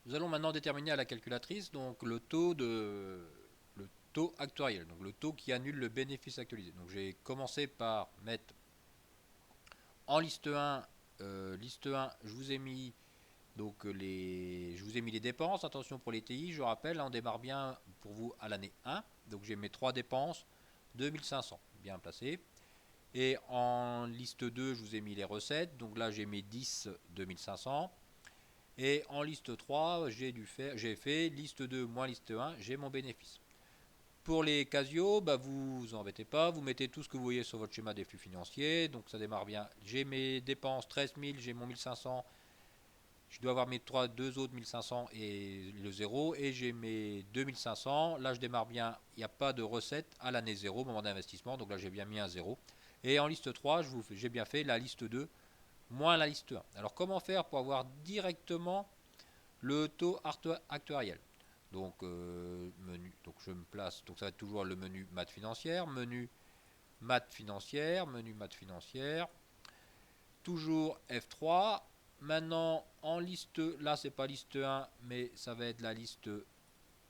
Nous allons maintenant déterminer à la calculatrice donc le taux actuariel, donc le taux qui annule le bénéfice actualisé. Donc j'ai commencé par mettre en liste 1, je vous ai mis les dépenses. Attention pour les TI, je rappelle, on démarre bien pour vous à l'année 1. Donc j'ai mes trois dépenses 2500, bien placées. Et en liste 2, je vous ai mis les recettes. Donc là, j'ai mes 10 2500. Et en liste 3, j'ai fait liste 2 moins liste 1, j'ai mon bénéfice. Pour les Casio, bah vous embêtez pas, vous mettez tout ce que vous voyez sur votre schéma des flux financiers. Donc ça démarre bien. J'ai mes dépenses 13 000, j'ai mon 1500. Je dois avoir mes deux autres 1500 et le zéro. Et j'ai mes 2500. Là, je démarre bien. Il n'y a pas de recette à l'année 0, moment d'investissement. Donc là, j'ai bien mis un zéro. Et en liste 3, j'ai bien fait la liste 2 moins la liste 1. Alors, comment faire pour avoir directement le taux actuariel? Donc, menu, donc je me place, donc ça va être toujours le menu maths financière, menu maths financière, toujours F3. Maintenant, en liste, là c'est pas liste 1, mais ça va être la liste,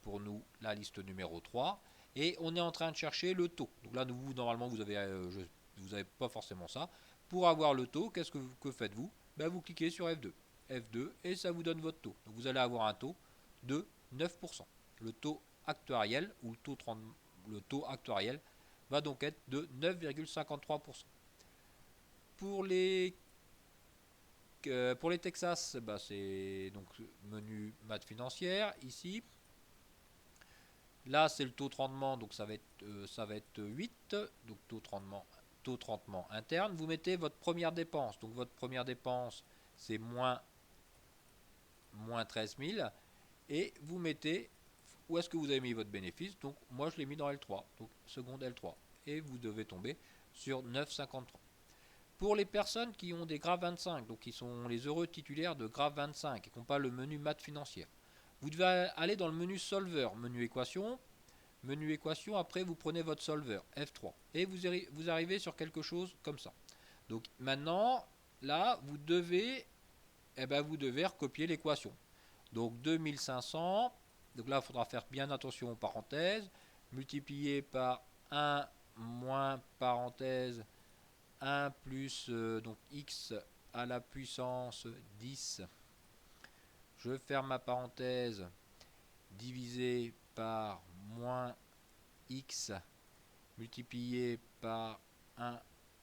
pour nous, la liste numéro 3. Et on est en train de chercher le taux. Donc là, vous, normalement, vous n'avez pas forcément ça. Pour avoir le taux, que faites-vous? Ben, vous cliquez sur F2. F2 et ça vous donne votre taux. Donc vous allez avoir un taux de 9%. Le taux actuariel ou le taux actuariel va donc être de 9,53%. Pour les pour les Texas, bah c'est donc menu maths financière ici. Là, c'est le taux de rendement, donc ça va être 8. Donc taux de rendement interne. Vous mettez votre première dépense. Donc votre première dépense, c'est moins 13 000. Et vous mettez où est-ce que vous avez mis votre bénéfice. Donc moi, je l'ai mis dans L3, donc seconde L3. Et vous devez tomber sur 9,53. Pour les personnes qui ont des graves 25, donc qui sont les heureux titulaires de grave 25 et qui n'ont pas le menu maths financière, vous devez aller dans le menu solver, menu équation, après vous prenez votre solver, F3, et vous arrivez sur quelque chose comme ça. Donc maintenant, là, vous devez recopier l'équation. Donc 2500, donc là, il faudra faire bien attention aux parenthèses, multiplié par 1 moins parenthèse 1 plus donc x à la puissance 10. Je ferme ma parenthèse, divisé par moins x multiplié par 1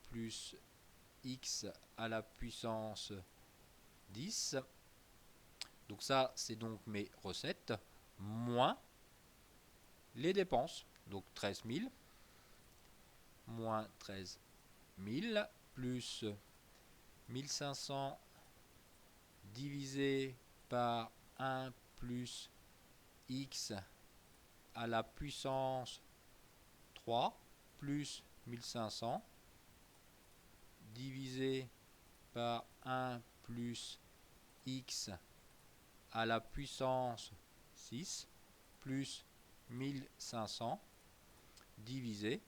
plus x à la puissance 10. Donc ça, c'est donc mes recettes, moins les dépenses. Donc 13 000, moins 13 000, plus 1500 divisé par 1 plus x à la puissance 3 plus 1500 divisé par 1 plus x à la puissance 6 plus 1500 divisé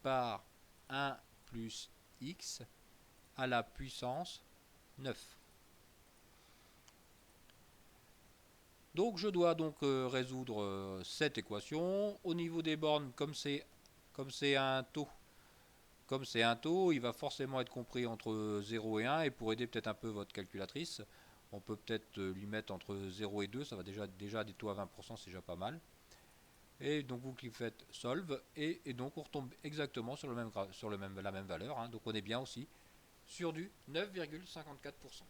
par 1 plus x à la puissance 9. Donc je dois donc résoudre cette équation. Au niveau des bornes, comme c'est un taux, il va forcément être compris entre 0 et 1. Et pour aider peut-être un peu votre calculatrice, on peut peut-être lui mettre entre 0 et 2. Ça va déjà des taux à 20%, c'est déjà pas mal. Et donc vous faites solve et donc on retombe exactement sur la même valeur. Hein. Donc on est bien aussi sur du 9,54%.